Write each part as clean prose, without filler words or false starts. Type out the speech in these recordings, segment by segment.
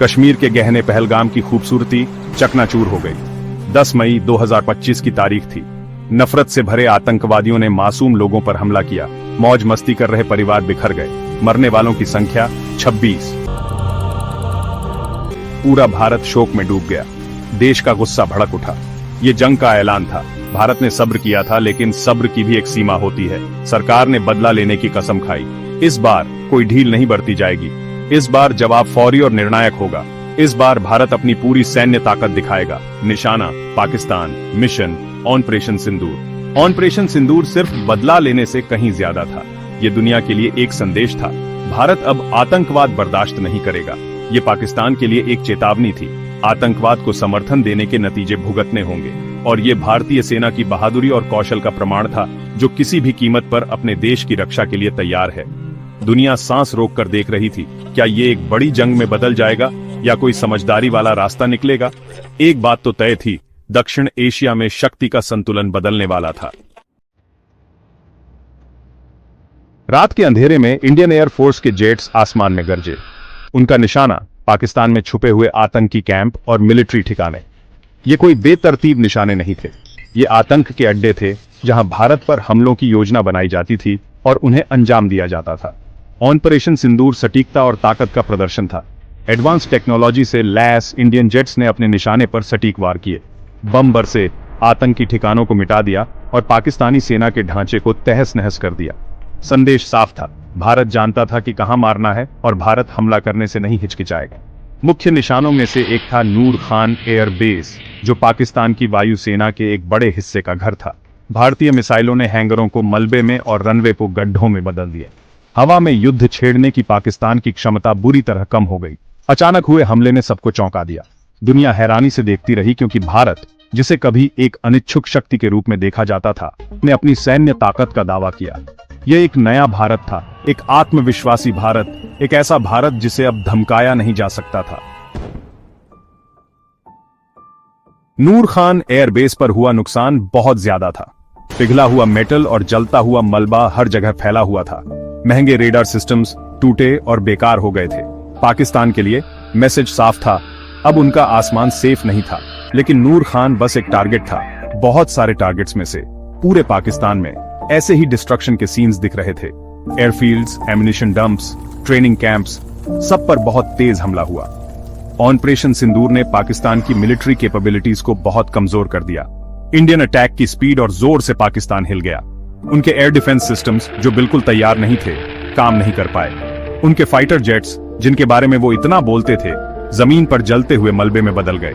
कश्मीर के गहने पहलगाम की खूबसूरती चकनाचूर हो गई। 10 मई 2025 की तारीख थी। नफरत से भरे आतंकवादियों ने मासूम लोगों पर हमला किया। मौज मस्ती कर रहे परिवार बिखर गए। मरने वालों की संख्या 26। पूरा भारत शोक में डूब गया। देश का गुस्सा भड़क उठा। ये जंग का ऐलान था। भारत ने सब्र किया था, लेकिन सब्र की भी एक सीमा होती है। सरकार ने बदला लेने की कसम खाई। इस बार कोई ढील नहीं बरती जाएगी। इस बार जवाब फौरी और निर्णायक होगा। इस बार भारत अपनी पूरी सैन्य ताकत दिखाएगा। निशाना पाकिस्तान, मिशन ऑपरेशन सिंदूर। ऑपरेशन सिंदूर सिर्फ बदला लेने से कहीं ज्यादा था। ये दुनिया के लिए एक संदेश था। भारत अब आतंकवाद बर्दाश्त नहीं करेगा। ये पाकिस्तान के लिए एक चेतावनी थी। आतंकवाद को समर्थन देने के नतीजे भुगतने होंगे, और ये भारतीय सेना की बहादुरी और कौशल का प्रमाण था, जो किसी भी कीमत पर अपने देश की रक्षा के लिए तैयार है। दुनिया सांस रोककर देख रही थी। क्या ये एक बड़ी जंग में बदल जाएगा या कोई समझदारी वाला रास्ता निकलेगा? एक बात तो तय थी, दक्षिण एशिया में शक्ति का संतुलन बदलने वाला था। रात के अंधेरे में इंडियन एयरफोर्स के जेट्स आसमान में गरजे। उनका निशाना पाकिस्तान में छुपे हुए आतंकी कैंप और मिलिट्री ठिकाने। ये कोई बेतरतीब निशाने नहीं थे। ये आतंक के अड्डे थे, जहां भारत पर हमलों की योजना बनाई जाती थी और उन्हें अंजाम दिया जाता था। ऑपरेशन सिंदूर सटीकता और ताकत का प्रदर्शन था। एडवांस टेक्नोलॉजी से लैस इंडियन जेट्स ने अपने निशाने पर सटीक वार किए। बम बरसे, आतंकी ठिकानों को मिटा दिया और पाकिस्तानी सेना के ढांचे को तहस नहस कर दिया। संदेश साफ था। भारत जानता था कि कहां मारना है, और भारत हमला करने से नहीं हिचकिचाएगा। मुख्य निशानों में से एक था नूर खान एयर बेस, जो पाकिस्तान की वायुसेना के एक बड़े हिस्से का घर था। भारतीय मिसाइलों ने हैंगरों को मलबे में और रनवे को गड्ढों में बदल दिया। हवा में युद्ध छेड़ने की पाकिस्तान की क्षमता बुरी तरह कम हो गई। अचानक हुए हमले ने सबको चौंका दिया। दुनिया हैरानी से देखती रही, क्योंकि भारत, जिसे कभी एक अनिच्छुक शक्ति के रूप में देखा जाता था, ने अपनी सैन्य ताकत का दावा किया। यह एक नया भारत था, एक आत्मविश्वासी भारत, एक ऐसा भारत जिसे अब धमकाया नहीं जा सकता था। नूर खान एयरबेस पर हुआ नुकसान बहुत ज्यादा था। पिघला हुआ मेटल और जलता हुआ मलबा हर जगह फैला हुआ था। महंगे रेडार सिस्टम्स टूटे और बेकार हो गए थे। पाकिस्तान के लिए मैसेज साफ था, अब उनका आसमान सेफ नहीं था। लेकिन नूर खान बस एक टारगेट था, बहुत सारे टारगेट्स में से। पूरे पाकिस्तान में ऐसे ही डिस्ट्रक्शन के सीन्स दिख रहे थे। Airfields, ammunition dumps, training camps, सब पर बहुत तेज हमला हुआ। ऑपरेशन सिंदूर ने पाकिस्तान की मिलिट्री कैपेबिलिटीज को बहुत कमजोर कर दिया। इंडियन अटैक की स्पीड और जोर से पाकिस्तान हिल गया। उनके एयर डिफेंस सिस्टम्स, जो बिल्कुल तैयार नहीं थे, काम नहीं कर पाए। उनके फाइटर जेट्स, जिनके बारे में वो इतना बोलते थे, जमीन पर जलते हुए मलबे में बदल गए।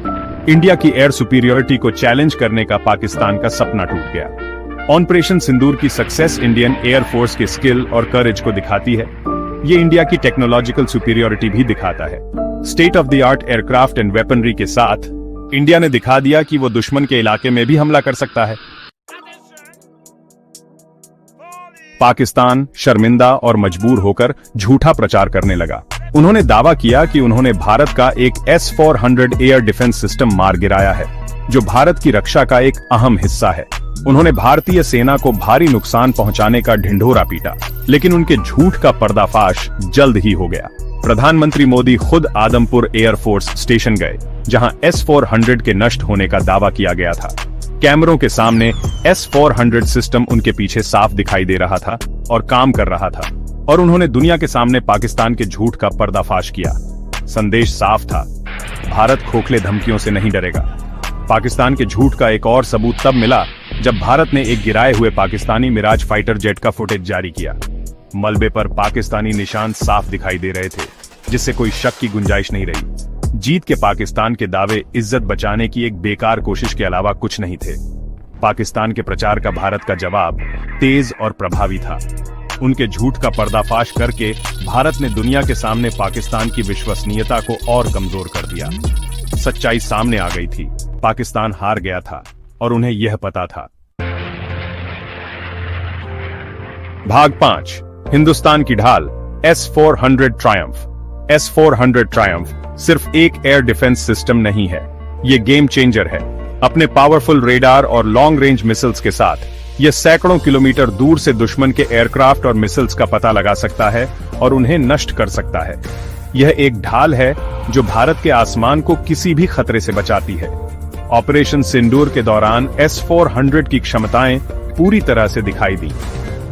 इंडिया की एयर सुपीरियरिटी को चैलेंज करने का पाकिस्तान का सपना टूट गया। ऑपरेशन सिंदूर की सक्सेस इंडियन एयरफोर्स के स्किल और करेज को दिखाती है। ये इंडिया की टेक्नोलॉजिकल सुपीरियरिटी भी दिखाता है। State of the art aircraft and weaponry के साथ इंडिया ने दिखा दिया कि वो दुश्मन के इलाके में भी हमला कर सकता है। पाकिस्तान शर्मिंदा और मजबूर होकर झूठा प्रचार करने लगा। उन्होंने दावा किया कि उन्होंने भारत का एक S-400 एयर डिफेंस सिस्टम मार गिराया है, जो भारत की रक्षा का एक अहम हिस्सा है। उन्होंने भारतीय सेना को भारी नुकसान पहुंचाने का ढिंढोरा पीटा, लेकिन उनके झूठ का पर्दाफाश जल्द ही हो गया। प्रधानमंत्री मोदी खुद आदमपुर एयरफोर्स स्टेशन गए, जहां S-400 के नष्ट होने का दावा किया गया था। कैमरों के सामने S-400 सिस्टम उनके पीछे साफ दिखाई दे रहा था और काम कर रहा था, और उन्होंने दुनिया के सामने पाकिस्तान के झूठ का पर्दाफाश किया। संदेश साफ था, भारत खोखले धमकियों से नहीं डरेगा। पाकिस्तान के झूठ का एक और सबूत तब मिला जब भारत ने एक गिराए हुए पाकिस्तानी मिराज फाइटर जेट का फुटेज जारी किया। मलबे पर पाकिस्तानी निशान साफ दिखाई दे रहे थे, जिससे कोई शक की गुंजाइश नहीं रही। जीत के पाकिस्तान के दावे इज्जत बचाने की एक बेकार कोशिश के अलावा कुछ नहीं थे। पाकिस्तान के प्रचार का भारत का जवाब तेज और प्रभावी था। उनके झूठ का पर्दाफाश करके भारत ने दुनिया के सामने पाकिस्तान की विश्वसनीयता को और कमजोर कर दिया। सच्चाई सामने आ गई थी, पाकिस्तान हार गया था और उन्हें यह पता था। भाग 5, हिंदुस्तान की ढाल, S-400 ट्रायम्फ। S-400 ट्रायम्फ सिर्फ एक एयर डिफेंस सिस्टम नहीं है, ये गेम चेंजर है। अपने पावरफुल रेडार और लॉन्ग रेंज मिसाइल्स के साथ यह सैकड़ों किलोमीटर दूर से दुश्मन के एयरक्राफ्ट और मिसाइल्स का पता लगा सकता है और उन्हें नष्ट कर सकता है। यह एक ढाल है जो भारत के आसमान को किसी भी खतरे से बचाती है। ऑपरेशन सिंदूर के दौरान S-400 की क्षमताएं पूरी तरह से दिखाई दी।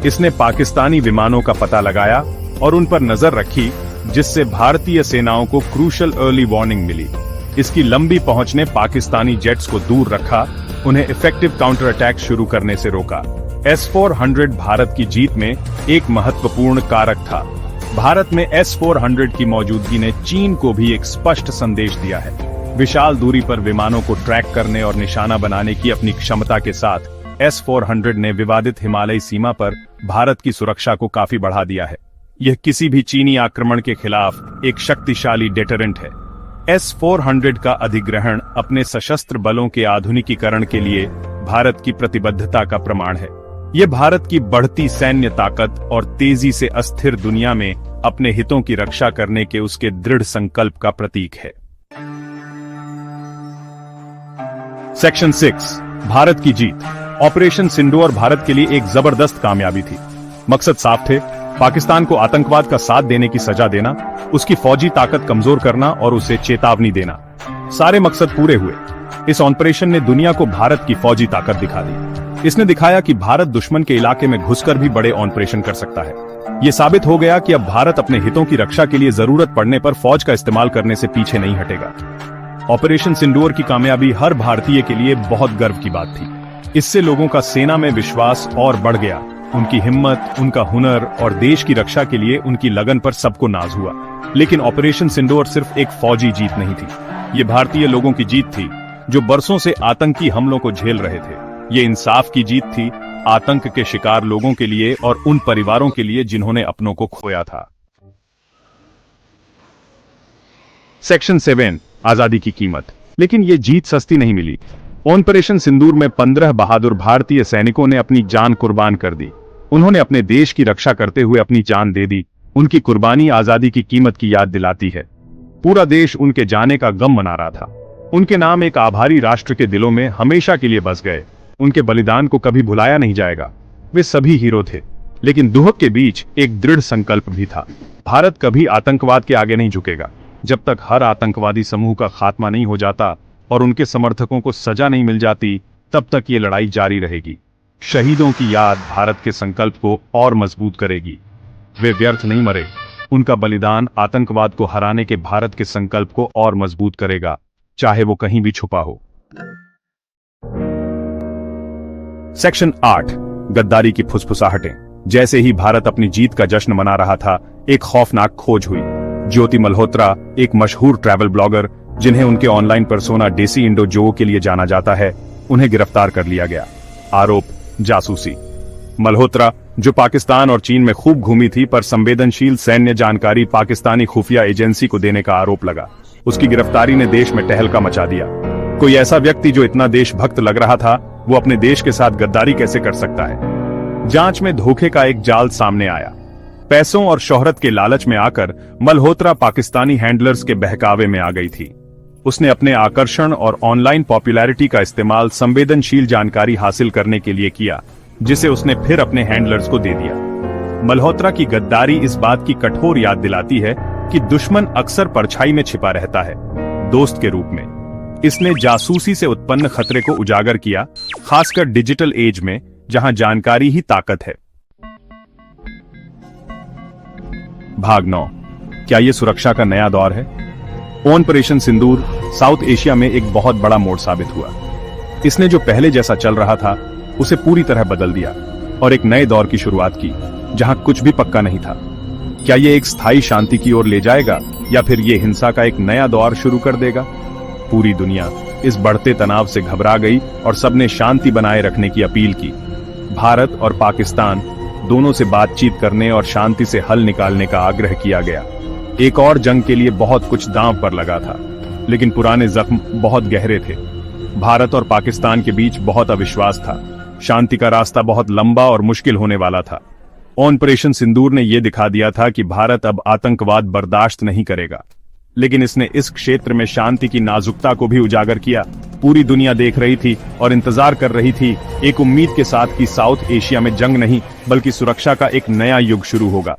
इसने पाकिस्तानी विमानों का पता लगाया और उन पर नजर रखी, जिससे भारतीय सेनाओं को क्रूशल अर्ली वार्निंग मिली। इसकी लंबी पहुंच ने पाकिस्तानी जेट्स को दूर रखा, उन्हें इफेक्टिव काउंटर अटैक शुरू करने से रोका। S-400 भारत की जीत में एक महत्वपूर्ण कारक था। भारत में S-400 की मौजूदगी ने चीन को भी एक स्पष्ट संदेश दिया है। विशाल दूरी पर विमानों को ट्रैक करने और निशाना बनाने की अपनी क्षमता के साथ S-400 ने विवादित हिमालयी सीमा पर भारत की सुरक्षा को काफी बढ़ा दिया है। यह किसी भी चीनी आक्रमण के खिलाफ एक शक्तिशाली डेटरेंट है। S-400 का अधिग्रहण अपने सशस्त्र बलों के आधुनिकीकरण के लिए भारत की प्रतिबद्धता का प्रमाण है। यह भारत की बढ़ती सैन्य ताकत और तेजी से अस्थिर दुनिया में अपने हितों की रक्षा करने के उसके दृढ़ संकल्प का प्रतीक है। सेक्शन 6, भारत की जीत। ऑपरेशन सिंदूर भारत के लिए एक जबरदस्त कामयाबी थी। मकसद साफ थे, पाकिस्तान को आतंकवाद का साथ देने की सजा देना, उसकी फौजी ताकत कमजोर करना और उसे चेतावनी देना। सारे मकसद पूरे हुए। इस ऑपरेशन ने दुनिया को भारत की फौजी ताकत दिखा दी। इसने दिखाया कि भारत दुश्मन के इलाके में घुसकर भी बड़े ऑपरेशन कर सकता है। यह साबित हो गया कि अब भारत अपने हितों की रक्षा के लिए जरूरत पड़ने पर फौज का इस्तेमाल करने से पीछे नहीं हटेगा। ऑपरेशन सिंदूर की कामयाबी हर भारतीय के लिए बहुत गर्व की बात थी। इससे लोगों का सेना में विश्वास और बढ़ गया। उनकी हिम्मत, उनका हुनर और देश की रक्षा के लिए उनकी लगन पर सबको नाज हुआ। लेकिन ऑपरेशन सिंदूर सिर्फ एक फौजी जीत नहीं थी, ये भारतीय लोगों की जीत थी जो बरसों से आतंकी हमलों को झेल रहे थे। ये इंसाफ की जीत थी, आतंक के शिकार लोगों के लिए और उन परिवारों के लिए जिन्होंने अपनों को खोया था। सेक्शन 7, आजादी की कीमत। लेकिन ये जीत सस्ती नहीं मिली। ऑपरेशन सिंदूर में 15 बहादुर भारतीय सैनिकों ने अपनी जान कुर्बान कर दी। उन्होंने अपने देश की रक्षा करते हुए अपनी जान दे दी। उनकी कुर्बानी आजादी की कीमत की याद दिलाती है। पूरा देश उनके जाने का गम मना रहा था। उनके नाम एक आभारी राष्ट्र के दिलों में हमेशा के लिए बस गए। उनके बलिदान को कभी भुलाया नहीं जाएगा। वे सभी हीरो थे, लेकिन दुहक के बीच एक दृढ़ संकल्प भी था। भारत कभी आतंकवाद के आगे नहीं झुकेगा। जब तक हर आतंकवादी समूह का खात्मा नहीं हो जाता और उनके समर्थकों को सजा नहीं मिल जाती, तब तक ये लड़ाई जारी रहेगी। शहीदों की याद भारत के संकल्प को और मजबूत करेगी। वे व्यर्थ नहीं मरे। उनका बलिदान आतंकवाद को हराने के भारत के संकल्प को और मजबूत करेगा, चाहे वो कहीं भी छुपा हो। सेक्शन 8, गद्दारी की फुसफुसाहटें। जैसे ही भारत अपनी जीत का जश्न मना रहा था, एक खौफनाक खोज हुई। ज्योति मल्होत्रा, एक मशहूर ट्रैवल ब्लॉगर जिन्हें उनके ऑनलाइन पर्सोना डेसी इंडो जो के लिए जाना जाता है, उन्हें गिरफ्तार कर लिया गया। आरोप, जासूसी। मल्होत्रा, जो पाकिस्तान और चीन में खूब घूमी थी, पर संवेदनशील सैन्य जानकारी पाकिस्तानी खुफिया एजेंसी को देने का आरोप लगा। उसकी गिरफ्तारी ने देश में टहलका मचा दिया। कोई ऐसा व्यक्ति जो इतना देशभक्त लग रहा था, वो अपने देश के साथ गद्दारी कैसे कर सकता है? जांच में धोखे का एक जाल सामने आया। पैसों और शोहरत के लालच में आकर मल्होत्रा पाकिस्तानी हैंडलर्स के बहकावे में आ गई थी। उसने अपने आकर्षण और ऑनलाइन पॉपुलैरिटी का इस्तेमाल संवेदनशील जानकारी हासिल करने के लिए किया, जिसे उसने फिर अपने हैंडलर्स को दे दिया। मल्होत्रा की गद्दारी इस बात की कठोर याद दिलाती है कि दुश्मन अक्सर परछाई में छिपा रहता है, दोस्त के रूप में। इसने जासूसी से उत्पन्न खतरे को उजागर किया, खासकर डिजिटल एज में, जहां जानकारी ही ताकत है। भाग 9, क्या यह सुरक्षा का नया दौर है? ऑपरेशन सिंदूर साउथ एशिया में एक बहुत बड़ा मोड़ साबित हुआ। इसने जो पहले जैसा चल रहा था, उसे पूरी तरह बदल दिया और एक नए दौर की शुरुआत की, जहां कुछ भी पक्का नहीं था। क्या यह एक स्थायी शांति की ओर ले जाएगा या फिर यह हिंसा का एक नया दौर शुरू कर देगा? पूरी दुनिया इस बढ़ते तनाव से घबरा गई और सबने शांति बनाए रखने की अपील की। भारत और पाकिस्तान दोनों से बातचीत करने और शांति से हल निकालने का आग्रह किया गया। एक और जंग के लिए बहुत कुछ दांव पर लगा था, लेकिन पुराने जख्म बहुत गहरे थे। भारत और पाकिस्तान के बीच बहुत अविश्वास था। शांति का रास्ता बहुत लंबा और मुश्किल होने वाला था। ऑपरेशन सिंदूर ने यह दिखा दिया था कि भारत अब आतंकवाद बर्दाश्त नहीं करेगा, लेकिन इसने इस क्षेत्र में शांति की नाजुकता को भी उजागर किया। पूरी दुनिया देख रही थी और इंतजार कर रही थी, एक उम्मीद के साथ कि साउथ एशिया में जंग नहीं बल्कि सुरक्षा का एक नया युग शुरू होगा।